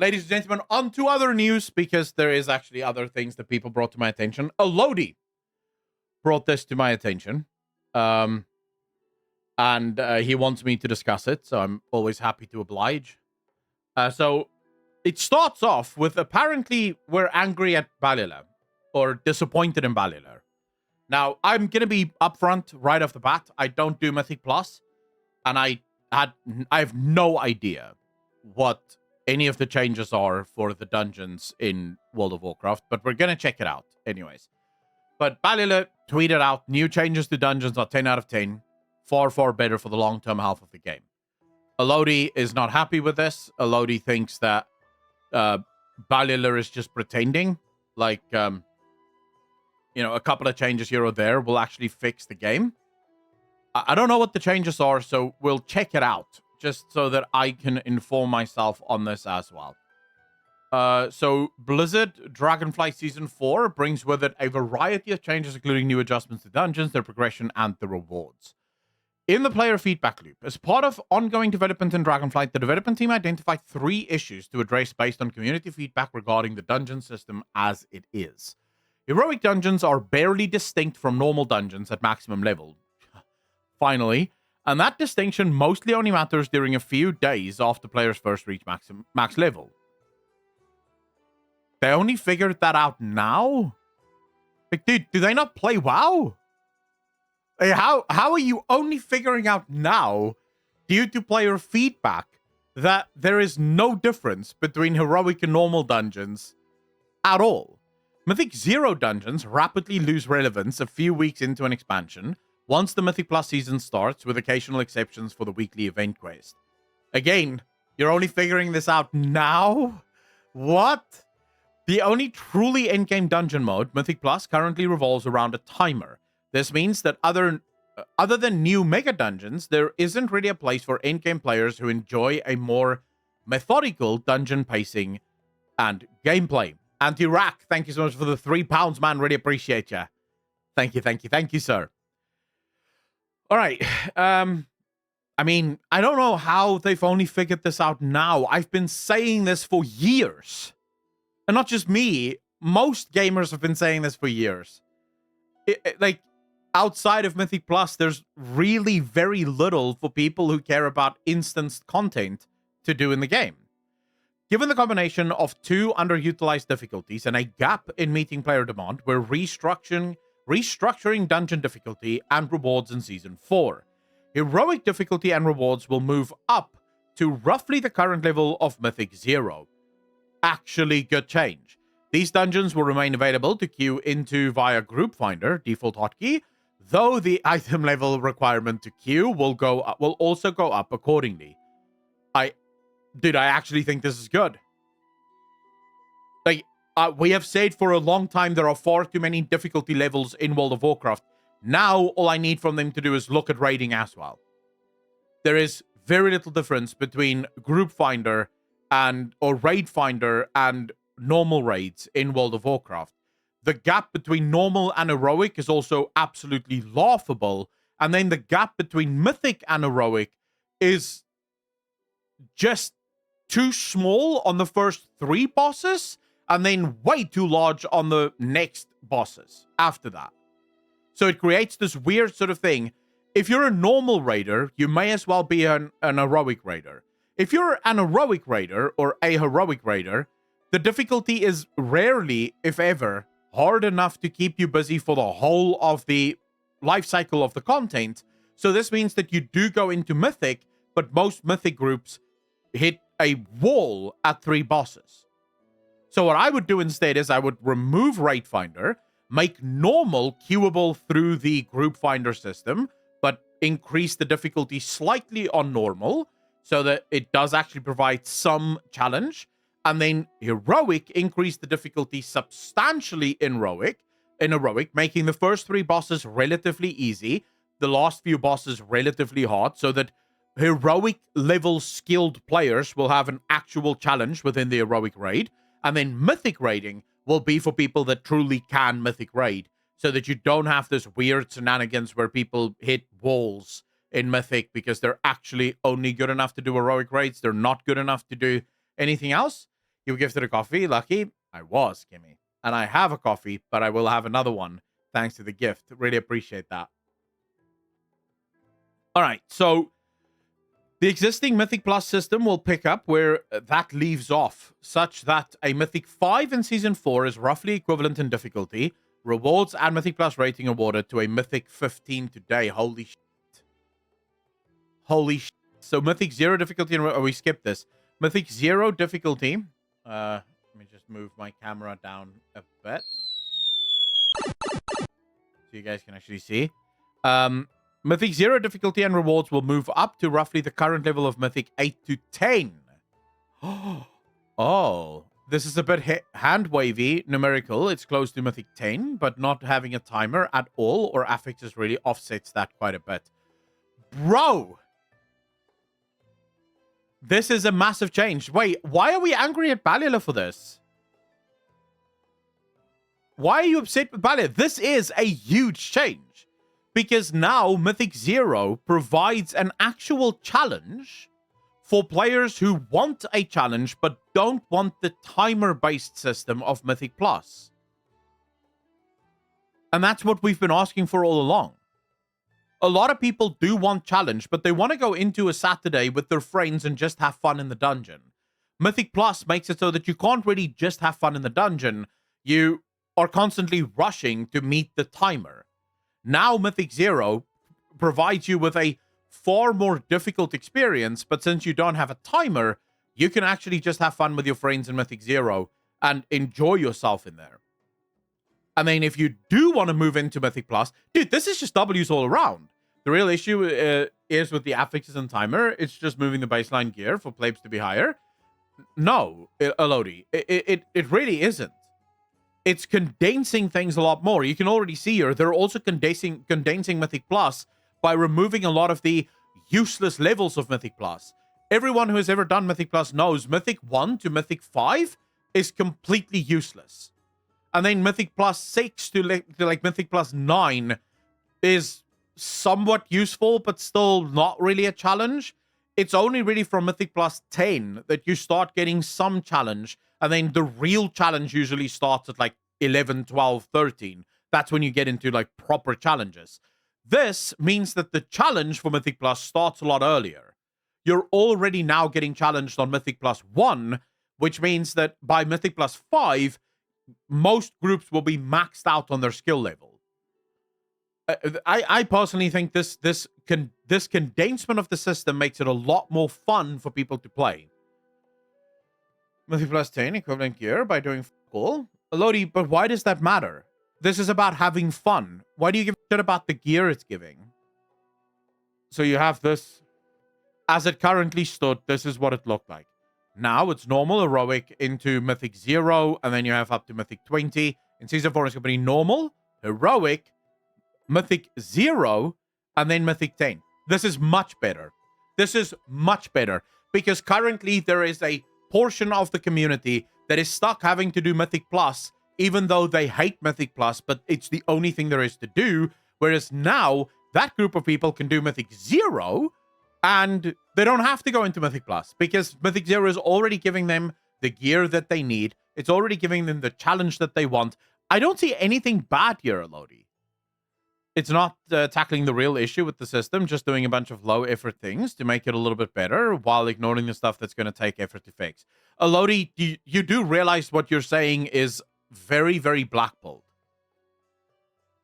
ladies and gentlemen, on to other news, because there is actually other things that people brought to my attention. Elodie brought this to my attention. And he wants me to discuss it, so I'm always happy to oblige. So it starts off with, apparently we're angry at Balila, or disappointed in Balila. Now, I'm going to be upfront right off the bat. I don't do Mythic Plus, and I have no idea what any of the changes are for the dungeons in World of Warcraft, but we're going to check it out anyways. But Balila tweeted out, new changes to dungeons are 10 out of 10. Far, far better for the long-term health of the game. Elodie is not happy with this. Elodie thinks that Balila is just pretending. Like, a couple of changes here or there will actually fix the game. I don't know what the changes are, so we'll check it out, just so that I can inform myself on this as well. So Blizzard Dragonflight Season 4 brings with it a variety of changes, including new adjustments to dungeons, their progression, and the rewards. In the player feedback loop, as part of ongoing development in Dragonflight, the development team identified 3 issues to address based on community feedback regarding the dungeon system as it is. Heroic dungeons are barely distinct from normal dungeons at maximum level. Finally, and that distinction mostly only matters during a few days after players first reach max level. They only figured that out now? Like, dude, do they not play WoW? Like, how are you only figuring out now, due to player feedback, that there is no difference between heroic and normal dungeons at all? Mythic 0 dungeons rapidly lose relevance a few weeks into an expansion, once the Mythic Plus season starts, with occasional exceptions for the weekly event quest. Again, you're only figuring this out now? What? The only truly endgame dungeon mode, Mythic Plus, currently revolves around a timer. This means that other than new mega dungeons, there isn't really a place for endgame players who enjoy a more methodical dungeon pacing and gameplay. Anti-Rack, thank you so much for the £3, man. Really appreciate you. Thank you, sir. All right. I mean, I don't know how they've only figured this out now. I've been saying this for years. And not just me. Most gamers have been saying this for years. Like, outside of Mythic Plus, there's really very little for people who care about instanced content to do in the game. Given the combination of 2 underutilized difficulties and a gap in meeting player demand, we're restructuring dungeon difficulty and rewards in Season 4. Heroic difficulty and rewards will move up to roughly the current level of Mythic 0. Actually good change. These dungeons will remain available to queue into via Group Finder, default hotkey, though the item level requirement to queue will also go up accordingly. I actually think this is good. Like, we have said for a long time there are far too many difficulty levels in World of Warcraft. Now, all I need from them to do is look at raiding as well. There is very little difference between Group Finder or Raid Finder and normal raids in World of Warcraft. The gap between normal and heroic is also absolutely laughable. And then the gap between mythic and heroic is just too small on the first 3 bosses, and then way too large on the next bosses after that. So it creates this weird sort of thing. If you're a normal raider, you may as well be an heroic raider. If you're an heroic raider or a heroic raider, the difficulty is rarely, if ever, hard enough to keep you busy for the whole of the life cycle of the content. So this means that you do go into Mythic, but most Mythic groups hit a wall at 3 bosses. So what I would do instead is I would remove Raid Finder, make normal queuable through the Group Finder system, but increase the difficulty slightly on normal, so that it does actually provide some challenge. And then heroic, increase the difficulty substantially in heroic, making the first 3 bosses relatively easy, the last few bosses relatively hard, so that heroic level skilled players will have an actual challenge within the heroic raid. And then mythic raiding will be for people that truly can mythic raid, so that you don't have this weird shenanigans where people hit walls in mythic because they're actually only good enough to do heroic raids. They're not good enough to do anything else. You were gifted a coffee, lucky. I was, Kimmy. And I have a coffee, but I will have another one thanks to the gift. Really appreciate that. All right, so the existing Mythic Plus system will pick up where that leaves off, such that a Mythic 5 in Season 4 is roughly equivalent in difficulty. Rewards and Mythic Plus rating awarded to a Mythic 15 today. Holy shit. Holy shit. So Mythic 0 difficulty, and we skipped this. Mythic 0 difficulty. Let me just move my camera down a bit, so you guys can actually see. Mythic 0 difficulty and rewards will move up to roughly the current level of Mythic 8 to 10. Oh, this is a bit hand-wavy numerical. It's close to Mythic 10, but not having a timer at all or affixes really offsets that quite a bit. Bro! This is a massive change. Wait, why are we angry at Balula for this? Why are you upset with Balula? This is a huge change. Because now Mythic 0 provides an actual challenge for players who want a challenge but don't want the timer-based system of Mythic Plus. And that's what we've been asking for all along. A lot of people do want challenge, but they want to go into a Saturday with their friends and just have fun in the dungeon. Mythic Plus makes it so that you can't really just have fun in the dungeon. You are constantly rushing to meet the timer. Now Mythic 0 provides you with a far more difficult experience, but since you don't have a timer, you can actually just have fun with your friends in Mythic 0 and enjoy yourself in there. I mean, if you do want to move into Mythic Plus, dude, this is just W's all around. The real issue is with the affixes and timer. It's just moving the baseline gear for plebes to be higher. No, Elodie, it really isn't. It's condensing things a lot more. You can already see here, they're also condensing Mythic Plus by removing a lot of the useless levels of Mythic Plus. Everyone who has ever done Mythic Plus knows Mythic 1 to Mythic 5 is completely useless. And then Mythic Plus 6 to like Mythic Plus 9 is somewhat useful, but still not really a challenge. It's only really from Mythic Plus 10 that you start getting some challenge. And then the real challenge usually starts at like 11, 12, 13. That's when you get into like proper challenges. This means that the challenge for Mythic Plus starts a lot earlier. You're already now getting challenged on Mythic Plus 1, which means that by Mythic Plus 5, most groups will be maxed out on their skill level. I personally think this condensement of the system makes it a lot more fun for people to play. Mythic Plus 10 equivalent gear by doing cool. Elodie, but why does that matter? This is about having fun. Why do you give a shit about the gear it's giving? So you have this. As it currently stood, this is what it looked like. Now it's normal, heroic, into Mythic 0, and then you have up to Mythic 20. In Season 4, it's going to be normal, heroic, Mythic 0, and then Mythic 10. This is much better. This is much better, because currently there is a portion of the community that is stuck having to do Mythic Plus, even though they hate Mythic Plus, but it's the only thing there is to do, whereas now that group of people can do Mythic 0, and they don't have to go into Mythic Plus, because Mythic 0 is already giving them the gear that they need. It's already giving them the challenge that they want. I don't see anything bad here, Elodie. It's not tackling the real issue with the system, just doing a bunch of low-effort things to make it a little bit better while ignoring the stuff that's going to take effort to fix. Elodie, you do realize what you're saying is very, very blackballed.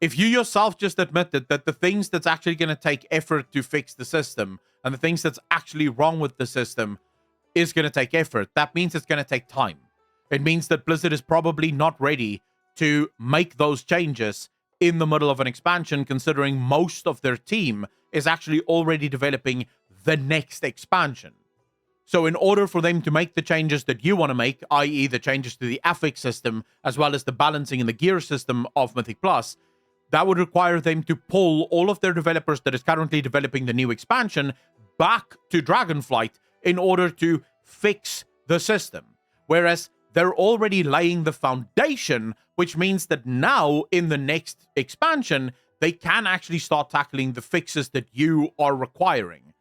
If you yourself just admitted that the things that's actually going to take effort to fix the system and the things that's actually wrong with the system is going to take effort, that means it's going to take time. It means that Blizzard is probably not ready to make those changes in the middle of an expansion, considering most of their team is actually already developing the next expansion. So in order for them to make the changes that you want to make, i.e. the changes to the affix system, as well as the balancing and the gear system of Mythic Plus, that would require them to pull all of their developers that is currently developing the new expansion back to Dragonflight in order to fix the system. Whereas they're already laying the foundation, which means that now in the next expansion, they can actually start tackling the fixes that you are requiring.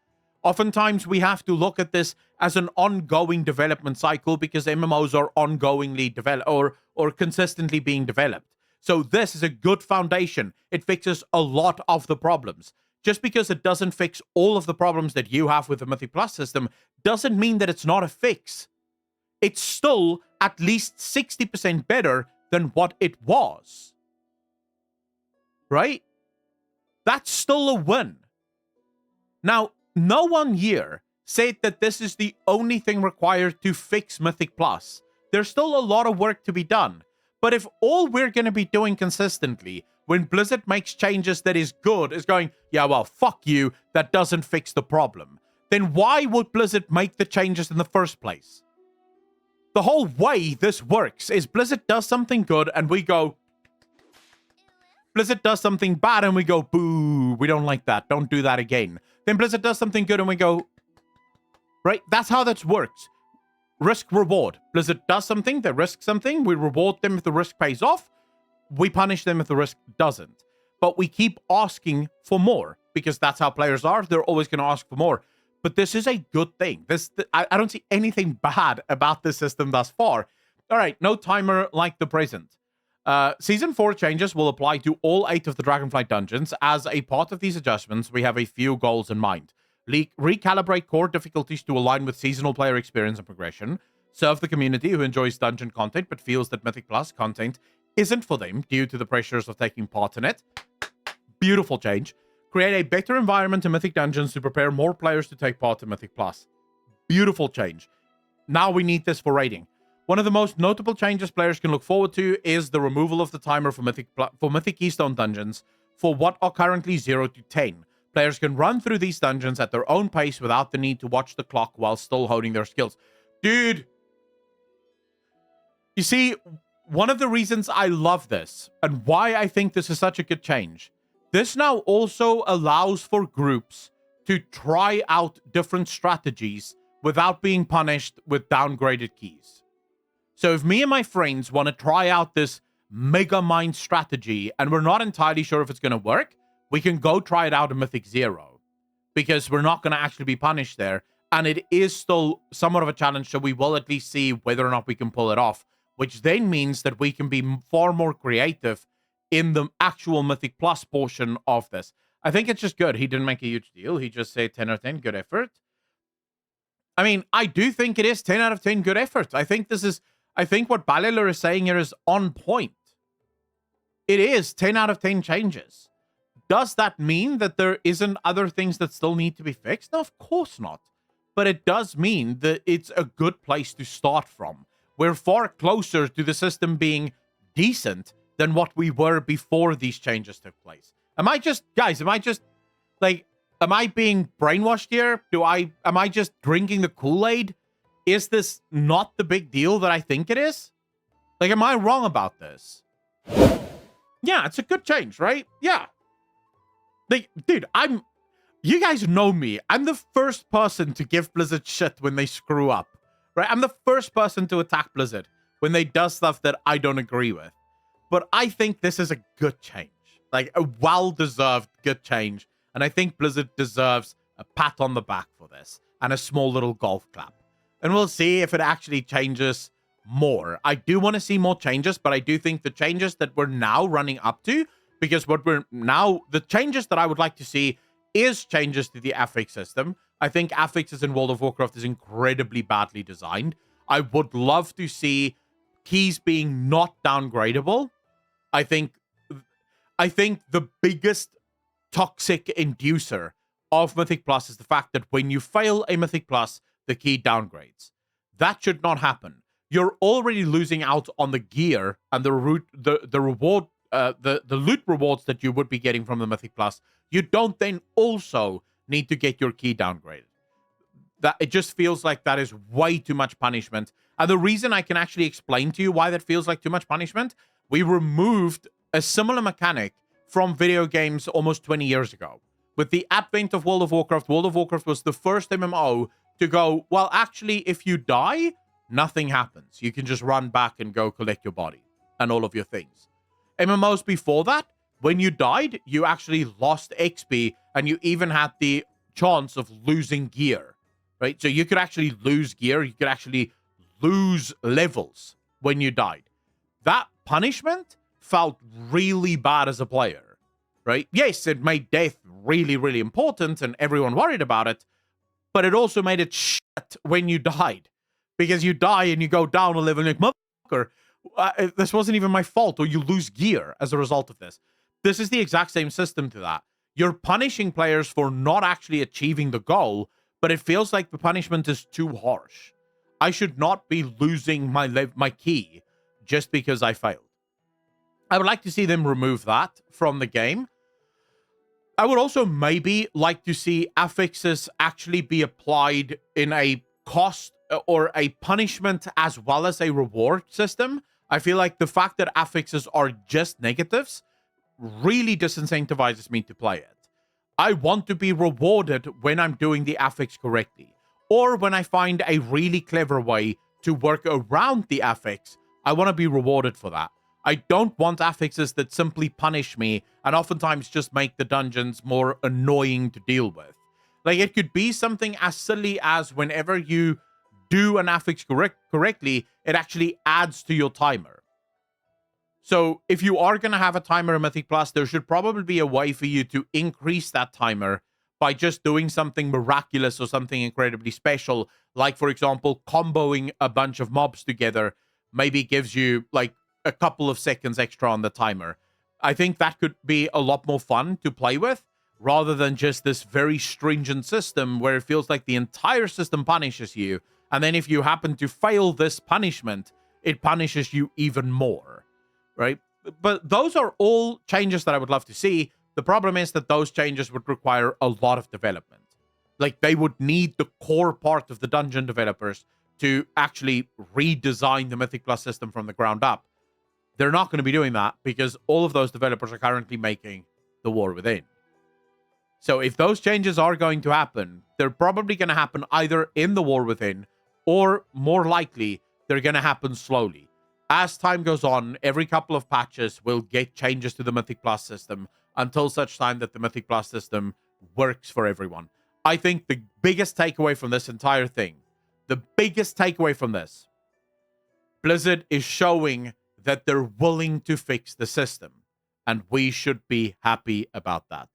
Oftentimes, we have to look at this as an ongoing development cycle because MMOs are ongoingly developed or consistently being developed. So this is a good foundation. It fixes a lot of the problems. Just because it doesn't fix all of the problems that you have with the Mythic Plus system doesn't mean that it's not a fix. It's still at least 60% better than what it was. Right? That's still a win. Now, no one here said that this is the only thing required to fix Mythic Plus. There's still a lot of work to be done. But if all we're going to be doing consistently when Blizzard makes changes that is good is going, yeah, well, fuck you, that doesn't fix the problem, then why would Blizzard make the changes in the first place? The whole way this works is Blizzard does something good and we go, Blizzard does something bad and we go, boo, we don't like that, don't do that again. Then Blizzard does something good and we go, right? That's how that works. Risk reward. Blizzard does something, they risk something, we reward them if the risk pays off, we punish them if the risk doesn't. But we keep asking for more because that's how players are. They're always going to ask for more. But this is a good thing. I don't see anything bad about this system thus far. All right, no timer like the present. Season 4 changes will apply to all 8 of the Dragonflight dungeons. As a part of these adjustments, we have a few goals in mind. Recalibrate core difficulties to align with seasonal player experience and progression. Serve the community who enjoys dungeon content but feels that Mythic Plus content isn't for them due to the pressures of taking part in it. Beautiful change. Create a better environment in Mythic Dungeons to prepare more players to take part in Mythic Plus. Beautiful change. Now we need this for raiding. One of the most notable changes players can look forward to is the removal of the timer for Mythic Keystone dungeons for what are currently 0 to 10. Players can run through these dungeons at their own pace without the need to watch the clock while still honing their skills. Dude! You see, one of the reasons I love this and why I think this is such a good change, this now also allows for groups to try out different strategies without being punished with downgraded keys. So if me and my friends want to try out this mega mind strategy and we're not entirely sure if it's going to work, we can go try it out in Mythic 0 because we're not going to actually be punished there. And it is still somewhat of a challenge, so we will at least see whether or not we can pull it off, which then means that we can be far more creative in the actual Mythic Plus portion of this. I think it's just good. He didn't make a huge deal. He just said 10 out of 10, good effort. I mean, I do think it is 10 out of 10 good effort. I think what Balilor is saying here is on point. It is 10 out of 10 changes. Does that mean that there isn't other things that still need to be fixed? No, of course not. But it does mean that it's a good place to start from. We're far closer to the system being decent than what we were before these changes took place. Am I being brainwashed here? Am I just drinking the Kool-Aid? Is this not the big deal that I think it is? Like, am I wrong about this? Yeah, it's a good change, right? Yeah. Like, dude, you guys know me. I'm the first person to give Blizzard shit when they screw up, right? I'm the first person to attack Blizzard when they do stuff that I don't agree with. But I think this is a good change, like a well-deserved good change. And I think Blizzard deserves a pat on the back for this and a small little golf clap. And we'll see if it actually changes more. I do want to see more changes, but I do think the changes that we're now running up to, because the changes that I would like to see is changes to the affix system. I think affixes in World of Warcraft is incredibly badly designed. I would love to see keys being not downgradable. I think the biggest toxic inducer of Mythic Plus is the fact that when you fail a Mythic Plus, the key downgrades. That should not happen. You're already losing out on the gear and the reward, the loot rewards that you would be getting from the Mythic Plus. You don't then also need to get your key downgraded. That it just feels like that is way too much punishment. And the reason I can actually explain to you why that feels like too much punishment, we removed a similar mechanic from video games almost 20 years ago. With the advent of World of Warcraft was the first MMO to go, well, actually, if you die, nothing happens. You can just run back and go collect your body and all of your things. MMOs before that, when you died, you actually lost XP and you even had the chance of losing gear, right? So you could actually lose gear. You could actually lose levels when you died. That punishment felt really bad as a player, right? Yes, it made death really, really important and everyone worried about it, but it also made it shit when you died, because you die and you go down a level and you're like, motherfucker, this wasn't even my fault, or you lose gear as a result of this. This is the exact same system to that. You're punishing players for not actually achieving the goal, but it feels like the punishment is too harsh. I should not be losing my key just because I failed. I would like to see them remove that from the game. I would also maybe like to see affixes actually be applied in a cost or a punishment as well as a reward system. I feel like the fact that affixes are just negatives really disincentivizes me to play it. I want to be rewarded when I'm doing the affix correctly, or when I find a really clever way to work around the affix. I want to be rewarded for that. I don't want affixes that simply punish me and oftentimes just make the dungeons more annoying to deal with. Like, it could be something as silly as whenever you do an affix correctly, it actually adds to your timer. So if you are going to have a timer in Mythic Plus, there should probably be a way for you to increase that timer by just doing something miraculous or something incredibly special. Like, for example, comboing a bunch of mobs together maybe gives you like a couple of seconds extra on the timer. I think that could be a lot more fun to play with, rather than just this very stringent system where it feels like the entire system punishes you. And then if you happen to fail this punishment, it punishes you even more. Right? But those are all changes that I would love to see. The problem is that those changes would require a lot of development. Like, they would need the core part of the dungeon developers to actually redesign the Mythic Plus system from the ground up. They're not going to be doing that because all of those developers are currently making the War Within. So if those changes are going to happen, they're probably going to happen either in the War Within, or more likely, they're going to happen slowly. As time goes on, every couple of patches will get changes to the Mythic Plus system until such time that the Mythic Plus system works for everyone. I think the biggest takeaway from this entire thing, Blizzard is showing that they're willing to fix the system, and we should be happy about that.